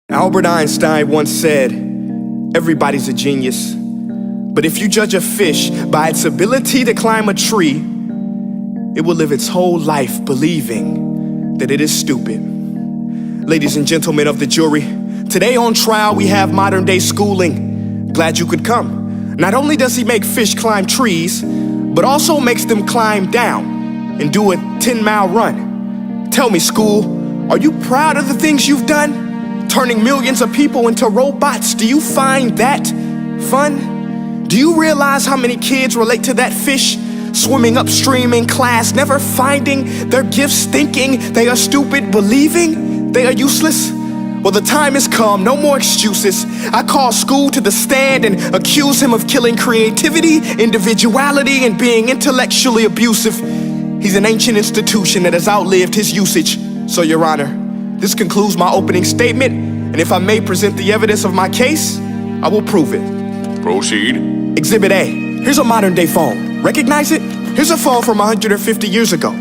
Albert Einstein once said, everybody's a genius, but if you judge a fish by its ability to climb a tree, it will live its whole life believing that it is stupid. Ladies and gentlemen of the jury, today on trial we have modern day schooling. Glad you could come. Not only does he make fish climb trees, but also makes them climb down and do a 10-mile run. Tell me, school, are you proud of the things you've done? Turning millions of people into robots, do you find that fun? Do you realize how many kids relate to that fish? Swimming upstream in class, never finding their gifts, thinking they are stupid, believing they are useless? Well, the time has come, no more excuses. I call school to the stand and accuse him of killing creativity, individuality, and being intellectually abusive. He's an ancient institution that has outlived his usage. So, Your Honor, this concludes my opening statement, and if I may present the evidence of my case, I will prove it. Proceed. Exhibit A. Here's a modern day phone. Recognize it? Here's a phone from 150 years ago.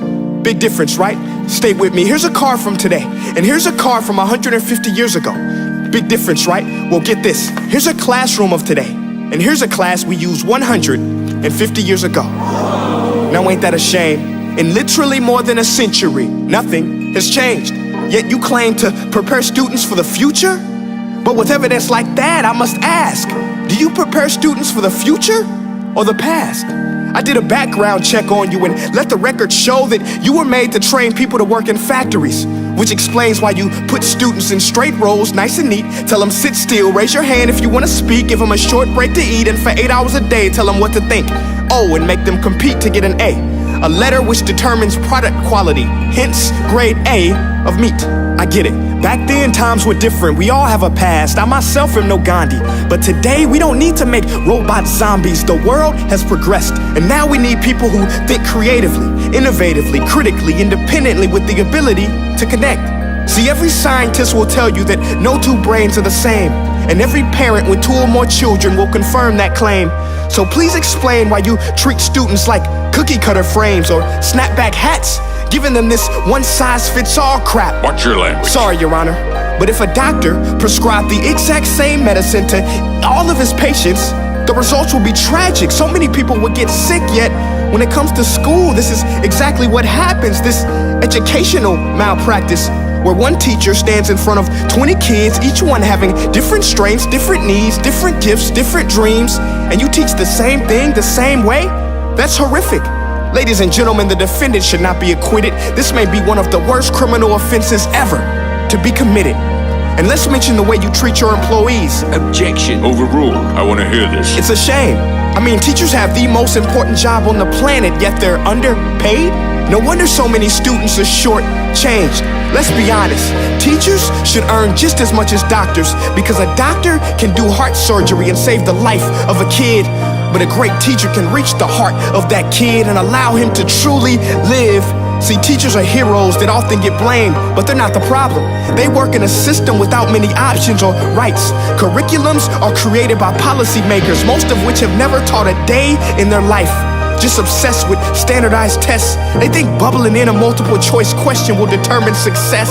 Big difference, right? Stay with me. Here's a car from today, and here's a car from 150 years ago. Big difference, right? Well, get this. Here's a classroom of today, and here's a class we used 150 years ago. Now ain't that a shame? In literally more than a century, nothing has changed. Yet you claim to prepare students for the future? But with evidence like that, I must ask, do you prepare students for the future or the past? I did a background check on you and let the record show that you were made to train people to work in factories, which explains why you put students in straight rows, nice and neat, tell them sit still, raise your hand if you want to speak, give them a short break to eat, and for 8 hours a day, tell them what to think. Oh, and make them compete to get an A letter which determines product quality, hence grade A of meat. I get it. Back then, times were different. We all have a past. I myself am no Gandhi. But today, we don't need to make robot zombies. The world has progressed. And now we need people who think creatively, innovatively, critically, independently, with the ability to connect. See, every scientist will tell you that no two brains are the same. And every parent with 2 or more children will confirm that claim. So please explain why you treat students like cookie cutter frames or snapback hats, giving them this one-size-fits-all crap. Watch your language. Sorry, Your Honor, but if a doctor prescribed the exact same medicine to all of his patients, the results will be tragic. So many people would get sick, yet when it comes to school, this is exactly what happens. This educational malpractice, where one teacher stands in front of 20 kids, each one having different strengths, different needs, different gifts, different dreams, and you teach the same thing the same way? That's horrific. Ladies and gentlemen, the defendant should not be acquitted. This may be one of the worst criminal offenses ever to be committed. And let's mention the way you treat your employees. Objection. Overruled. I want to hear this. It's a shame. I mean, teachers have the most important job on the planet, yet they're underpaid? No wonder so many students are short-changed. Let's be honest, teachers should earn just as much as doctors, because a doctor can do heart surgery and save the life of a kid, but a great teacher can reach the heart of that kid and allow him to truly live. See, teachers are heroes that often get blamed, but they're not the problem. They work in a system without many options or rights. Curriculums are created by policymakers, most of which have never taught a day in their life. Just obsessed with standardized tests. They think bubbling in a multiple choice question will determine success.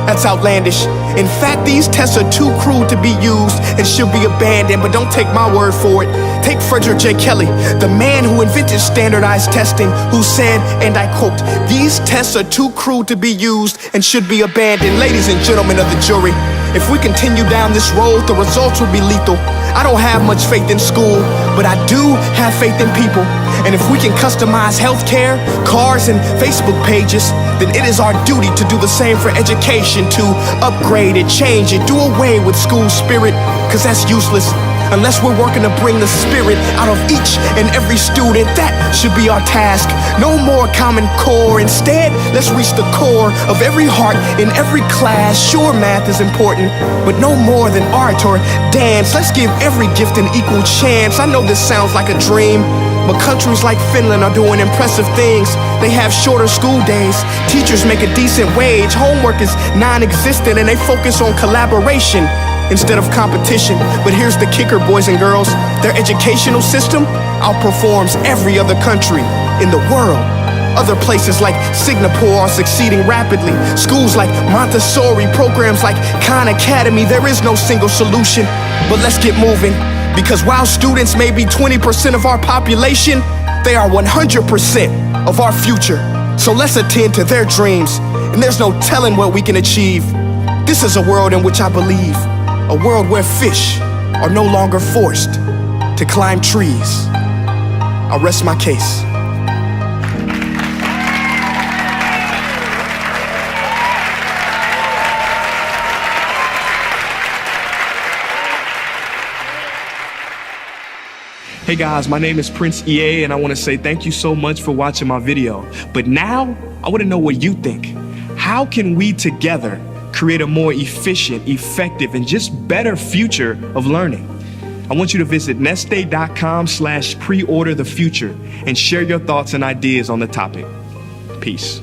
That's outlandish. In fact, these tests are too cruel to be used and should be abandoned, but don't take my word for it. Take Frederick J. Kelly, the man who invented standardized testing, who said, and I quote, "These tests are too cruel to be used and should be abandoned." Ladies and gentlemen of the jury, if we continue down this road, the results will be lethal. I don't have much faith in school, but I do have faith in people. And if we can customize healthcare, cars, and Facebook pages, then it is our duty to do the same for education, to upgrade it, change it, do away with school spirit, because that's useless. Unless we're working to bring the spirit out of each and every student, that should be our task. No more Common Core. Instead, let's reach the core of every heart in every class. Sure, math is important, but no more than art or dance. Let's give every gift an equal chance. I know this sounds like a dream, but countries like Finland are doing impressive things. They have shorter school days, teachers make a decent wage, homework is non-existent, and they focus on collaboration instead of competition. But here's the kicker, boys and girls. Their educational system outperforms every other country in the world. Other places like Singapore are succeeding rapidly. Schools like Montessori, programs like Khan Academy, there is no single solution. But let's get moving, because while students may be 20% of our population, they are 100% of our future. So let's attend to their dreams, and there's no telling what we can achieve. This is a world in which I believe, a world where fish are no longer forced to climb trees. I'll rest my case. Hey guys, my name is Prince EA, and I want to say thank you so much for watching my video. But now, I want to know what you think. How can we together create a more efficient, effective, and just better future of learning? I want you to visit nestday.com/preorderthefuture and share your thoughts and ideas on the topic. Peace.